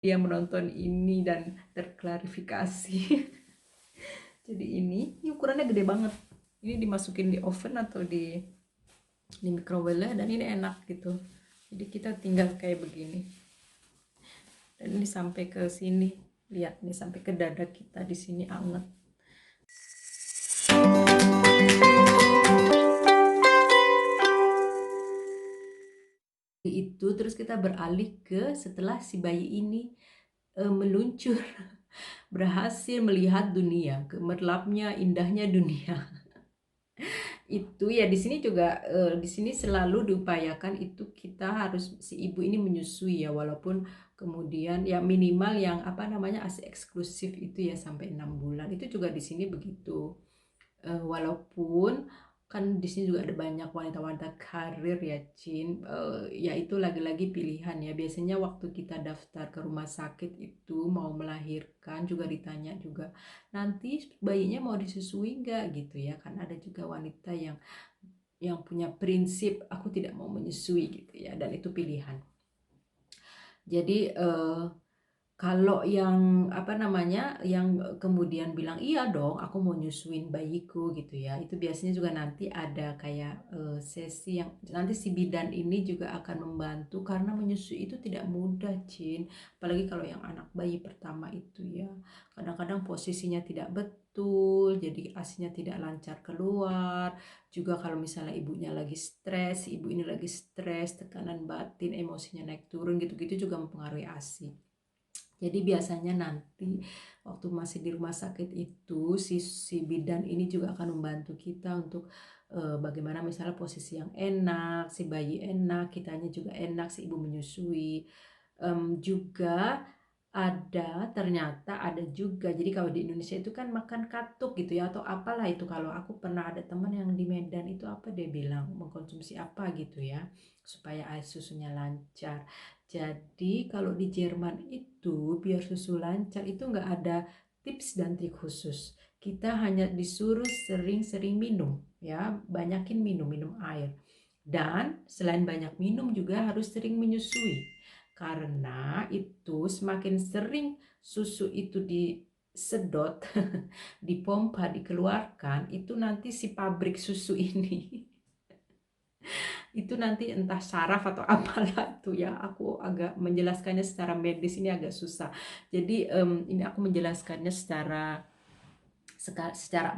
yang menonton ini dan terklarifikasi. Jadi ini ukurannya gede banget. Ini dimasukin di oven atau di microwave dan ini enak gitu. Jadi kita tinggal kayak begini. Dan ini sampai ke sini. Lihat nih sampai ke dada kita di sini anget. Itu terus kita beralih ke setelah si bayi ini meluncur berhasil melihat dunia, gemerlapnya indahnya dunia. Itu ya di sini juga di sini selalu diupayakan itu kita harus si ibu ini menyusui ya, walaupun kemudian ya minimal yang apa namanya ASI eksklusif itu ya sampai 6 bulan itu juga di sini begitu. Walaupun kan di sini juga ada banyak wanita-wanita karir ya Cin. Ya itu lagi-lagi pilihan ya, biasanya waktu kita daftar ke rumah sakit itu mau melahirkan juga ditanya juga nanti bayinya mau disusui nggak gitu ya, kan ada juga wanita yang punya prinsip aku tidak mau menyusui gitu ya, dan itu pilihan. Jadi kalau yang apa namanya, yang kemudian bilang iya dong, aku mau nyusuin bayiku gitu ya. Itu biasanya juga nanti ada kayak sesi yang nanti si bidan ini juga akan membantu karena menyusui itu tidak mudah, Cin. Apalagi kalau yang anak bayi pertama itu ya. Kadang-kadang posisinya tidak betul, jadi ASInya tidak lancar keluar. Juga kalau misalnya ibunya lagi stres, si ibu ini lagi stres, tekanan batin, emosinya naik turun gitu-gitu juga mempengaruhi ASI. Jadi biasanya nanti waktu masih di rumah sakit itu si bidan ini juga akan membantu kita untuk bagaimana misalnya posisi yang enak, si bayi enak, kitanya juga enak, si ibu menyusui. Juga ternyata ada juga, jadi kalau di Indonesia itu kan makan katuk gitu ya atau apalah itu, kalau aku pernah ada teman yang di Medan itu apa dia bilang mengkonsumsi apa gitu ya supaya air susunya lancar. Jadi kalau di Jerman itu biar susu lancar itu nggak ada tips dan trik khusus. Kita hanya disuruh sering-sering minum ya, banyakin minum air. Dan selain banyak minum juga harus sering menyusui. Karena itu semakin sering susu itu disedot, dipompa, dikeluarkan, itu nanti si pabrik susu ini itu nanti entah saraf atau apalah itu ya, aku agak menjelaskannya secara medis ini agak susah. Jadi ini aku menjelaskannya secara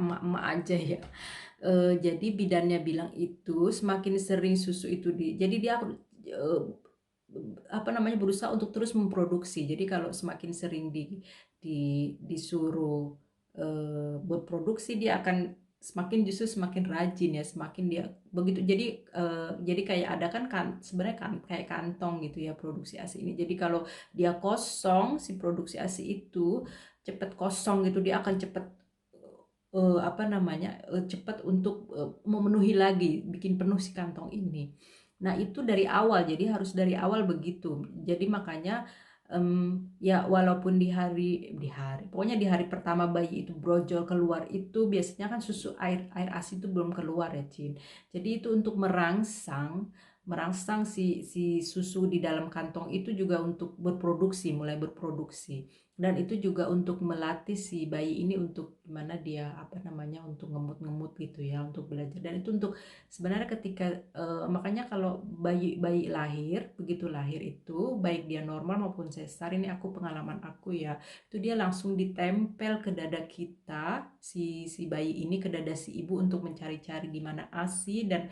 emak-emak aja ya. Jadi bidannya bilang itu semakin sering susu itu jadi dia uh, apa namanya berusaha untuk terus memproduksi. Jadi kalau semakin sering disuruh berproduksi, dia akan semakin rajin ya, semakin dia begitu. Jadi kayak ada kan sebenarnya kan kayak kantong gitu ya produksi ASI ini. Jadi kalau dia kosong, si produksi ASI itu cepet kosong gitu, dia akan cepet apa namanya cepat untuk memenuhi lagi, bikin penuh si kantong ini. Nah itu dari awal, jadi harus dari awal begitu. Jadi makanya ya walaupun pokoknya di hari pertama bayi itu brojol keluar itu biasanya kan susu air ASI itu belum keluar ya Cin. Jadi itu untuk merangsang si susu di dalam kantong itu juga untuk mulai berproduksi, dan itu juga untuk melatih si bayi ini untuk gimana dia apa namanya untuk ngemut-ngemut gitu ya, untuk belajar. Dan itu untuk sebenarnya ketika makanya kalau bayi lahir, begitu lahir itu baik dia normal maupun sesar, ini pengalaman aku ya, itu dia langsung ditempel ke dada kita, si bayi ini ke dada si ibu untuk mencari-cari gimana ASI. Dan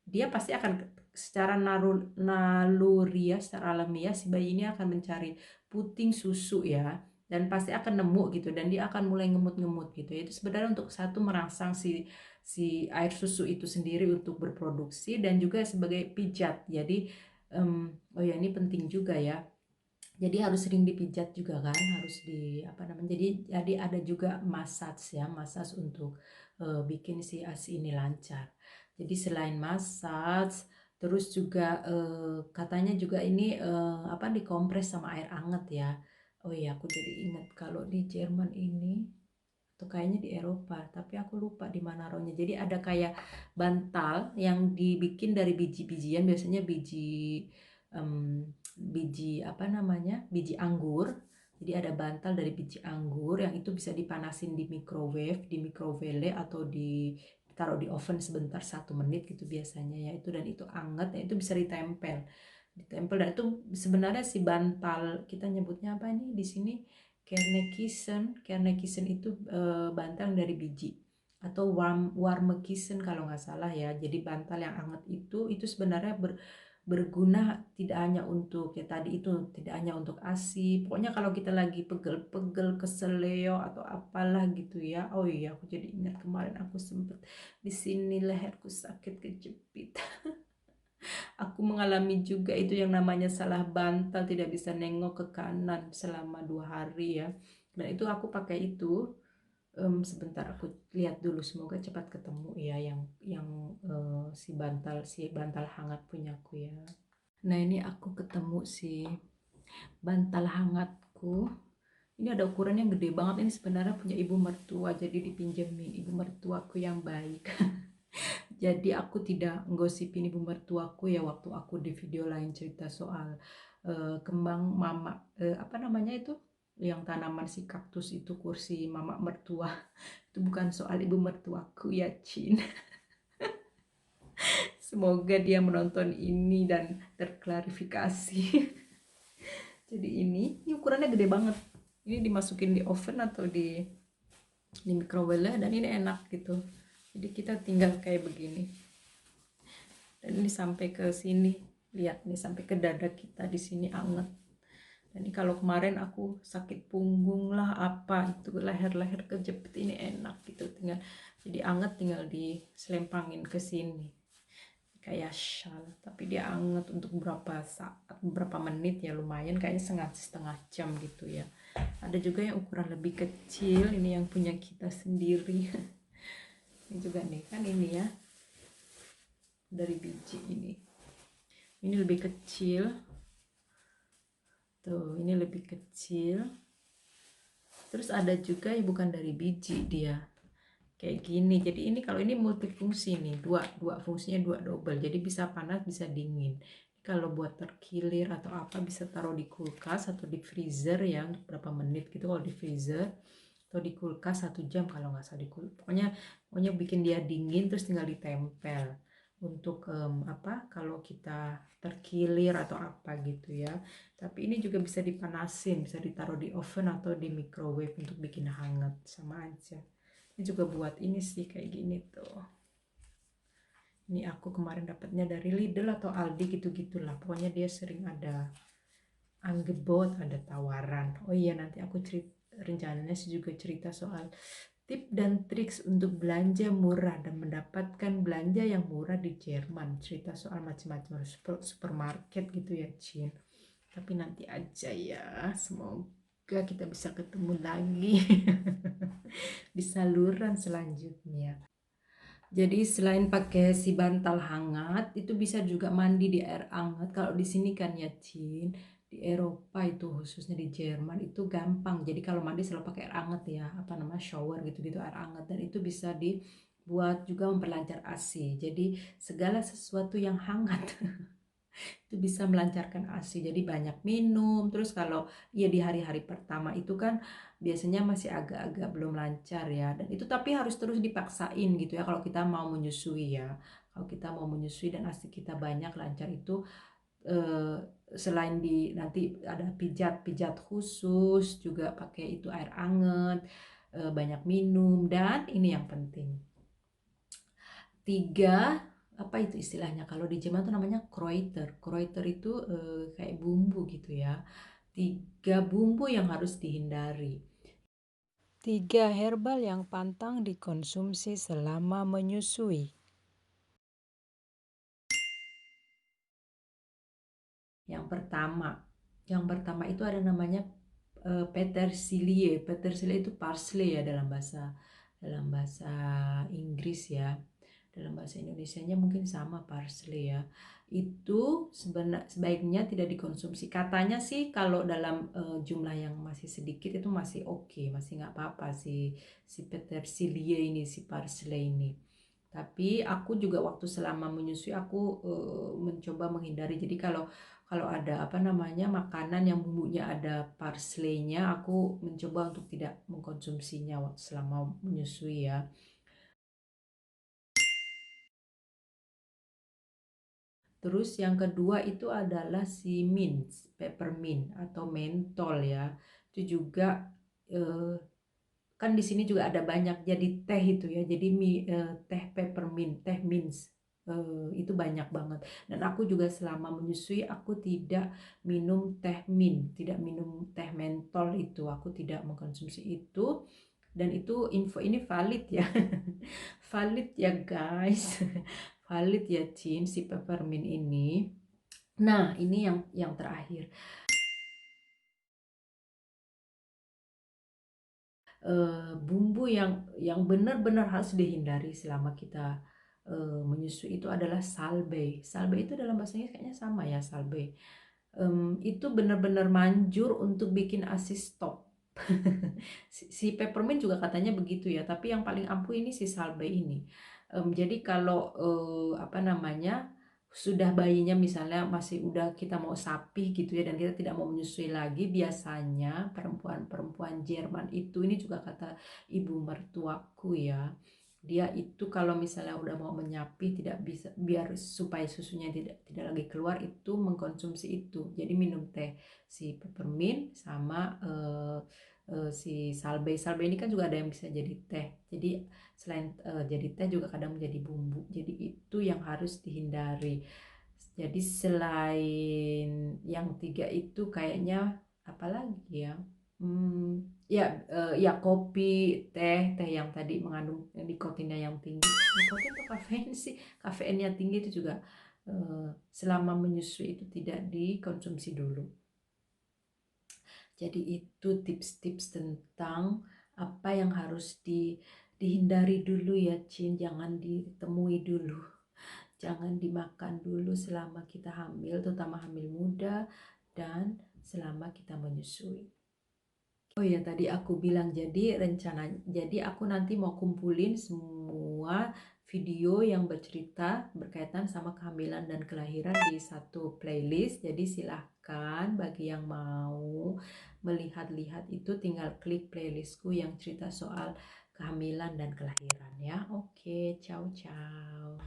dia pasti akan secara naluriah, secara alamiah si bayi ini akan mencari puting susu ya, dan pasti akan nemu gitu, dan dia akan mulai ngemut-ngemut gitu ya. Itu sebenarnya untuk satu merangsang si air susu itu sendiri untuk berproduksi, dan juga sebagai pijat. Jadi oh ya ini penting juga ya, jadi harus sering dipijat juga kan, harus di apa namanya, jadi ada juga massage untuk bikin si ASI ini lancar. Jadi selain massage, terus juga katanya juga ini apa dikompres sama air hangat ya. Oh iya aku jadi ingat kalau di Jerman ini atau kayaknya di Eropa, tapi aku lupa di mana rohnya. Jadi ada kayak bantal yang dibikin dari biji-bijian, biasanya biji biji anggur. Jadi ada bantal dari biji anggur yang itu bisa dipanasin di microwave, di microwele, atau taruh di oven sebentar 1 menit gitu biasanya ya itu, dan itu anget ya, itu bisa ditempel dan itu sebenarnya si bantal, kita nyebutnya apa ini di sini, Kernekisen itu bantal dari biji, atau warmekisen kalau nggak salah ya. Jadi bantal yang anget itu sebenarnya berguna tidak hanya untuk ya tadi itu, tidak hanya untuk ASI. Pokoknya kalau kita lagi pegel-pegel, keseleo atau apalah gitu ya. Oh iya, aku jadi ingat kemarin aku sempet di sini leherku sakit kejepit. Aku mengalami juga itu yang namanya salah bantal, tidak bisa nengok ke kanan selama 2 hari ya. Dan itu aku pakai itu. Sebentar aku lihat dulu, semoga cepat ketemu ya yang si bantal hangat punyaku ya. Nah ini aku ketemu si bantal hangatku. Ini ada ukurannya gede banget, ini sebenarnya punya ibu mertua, jadi dipinjemin ibu mertuaku yang baik. Jadi aku tidak nggosipin ibu mertuaku ya waktu aku di video lain cerita soal kembang mama, apa namanya itu, yang tanaman si kaktus itu, kursi mama mertua. Itu bukan soal ibu mertuaku ya, Cin. Semoga dia menonton ini dan terklarifikasi. Jadi ini ukurannya gede banget. Ini dimasukin di oven atau di microwave dan ini enak gitu. Jadi kita tinggal kayak begini. Dan ini sampai ke sini, lihat nih sampai ke dada kita di sini anget. Dan ini kalau kemarin aku sakit punggung lah apa itu, leher-leher kejepit, ini enak gitu, tinggal jadi anget, tinggal diselempangin ke sini kayak shawl, tapi dia anget untuk berapa saat, berapa menit ya, lumayan, kayaknya setengah jam gitu ya. Ada juga yang ukuran lebih kecil, ini yang punya kita sendiri. Ini juga nih kan, ini ya dari biji ini lebih kecil tuh, ini lebih kecil. Terus ada juga yang bukan dari biji, dia kayak gini. Jadi ini kalau ini multifungsi nih, dua fungsinya, dua double, jadi bisa panas bisa dingin. Kalau buat terkilir atau apa bisa taruh di kulkas atau di freezer ya untuk berapa menit gitu kalau di freezer, atau di kulkas 1 jam kalau nggak salah di kulkas. Pokoknya bikin dia dingin, terus tinggal ditempel untuk apa kalau kita terkilir atau apa gitu ya. Tapi ini juga bisa dipanasin, bisa ditaruh di oven atau di microwave untuk bikin hangat, sama aja. Ini juga buat ini sih kayak gini tuh. Ini aku kemarin dapatnya dari Lidl atau Aldi gitu-gitulah. Pokoknya dia sering ada anggebot, ada tawaran. Oh iya, nanti aku rencananya sih juga cerita soal tip dan triks untuk belanja murah dan mendapatkan belanja yang murah di Jerman. Cerita soal macam-macam supermarket gitu ya, Cin. Tapi nanti aja ya. Semoga kita bisa ketemu lagi di saluran selanjutnya. Jadi selain pakai si bantal hangat, itu bisa juga mandi di air hangat. Kalau di sini kan ya, Cin, di Eropa itu khususnya di Jerman itu gampang. Jadi kalau mandi selalu pakai air hangat ya, apa namanya, shower gitu-gitu, air hangat, dan itu bisa dibuat juga memperlancar ASI. Jadi segala sesuatu yang hangat itu bisa melancarkan ASI, jadi banyak minum. Terus kalau ya di hari-hari pertama itu kan biasanya masih agak-agak belum lancar ya, dan itu tapi harus terus dipaksain gitu ya kalau kita mau menyusui ya. Kalau kita mau menyusui dan ASI kita banyak lancar itu, eh, selain nanti ada pijat-pijat khusus juga pakai itu air anget, banyak minum, dan ini yang penting, 3, apa itu istilahnya kalau di Jerman tuh namanya Kräuter itu kayak bumbu gitu ya. 3 bumbu yang harus dihindari. 3 herbal yang pantang dikonsumsi selama menyusui. Yang pertama itu ada namanya petersilie. Petersilie itu parsley ya dalam bahasa Inggris ya. Dalam bahasa Indonesianya mungkin sama, parsley ya. Itu sebaiknya tidak dikonsumsi. Katanya sih kalau dalam jumlah yang masih sedikit itu masih oke, masih nggak apa-apa si petersilie ini, si parsley ini. Tapi aku juga waktu selama menyusui aku mencoba menghindari. Jadi kalau kalau ada apa namanya makanan yang bumbunya ada parsley-nya, aku mencoba untuk tidak mengkonsumsinya selama menyusui ya. Terus yang kedua itu adalah si mint, peppermint atau mentol ya. Itu juga kan di sini juga ada banyak jadi teh itu ya. Jadi teh peppermint, teh mint itu banyak banget. Dan aku juga selama menyusui aku tidak minum teh mint, tidak minum teh mentol itu. Aku tidak mengkonsumsi itu. Dan itu info ini valid ya. Valid ya guys. Valid ya Cin si peppermint ini. Nah, ini yang terakhir. Bumbu yang benar-benar harus dihindari selama kita menyusui itu adalah salbe. Salbe itu dalam bahasa Inggris kayaknya sama ya, salbe. Itu benar-benar manjur untuk bikin ASI stop. Si peppermint juga katanya begitu ya, tapi yang paling ampuh ini si salbe ini. Jadi kalau apa namanya sudah bayinya misalnya masih udah kita mau sapi gitu ya dan kita tidak mau menyusui lagi, biasanya perempuan-perempuan Jerman itu, ini juga kata ibu mertuaku ya, dia itu kalau misalnya udah mau menyapih tidak bisa, biar supaya susunya tidak lagi keluar, itu mengkonsumsi itu. Jadi minum teh si peppermint sama si salbei. Salbei ini kan juga ada yang bisa jadi teh. Jadi selain jadi teh juga kadang menjadi bumbu. Jadi itu yang harus dihindari. Jadi selain yang tiga itu kayaknya apalagi ya? Ya, ya kopi, teh yang tadi mengandung nikotinnya yang tinggi. Nikotin atau kafein sih? Kafeinnya tinggi itu juga selama menyusui itu tidak dikonsumsi dulu. Jadi itu tips-tips tentang apa yang harus dihindari dulu ya Cin, jangan ditemui dulu. Jangan dimakan dulu selama kita hamil, terutama hamil muda dan selama kita menyusui. Oh ya, tadi aku bilang jadi aku nanti mau kumpulin semua video yang berkaitan sama kehamilan dan kelahiran di satu playlist. Jadi silahkan bagi yang mau melihat-lihat itu tinggal klik playlistku yang cerita soal kehamilan dan kelahiran ya. Oke, ciao ciao.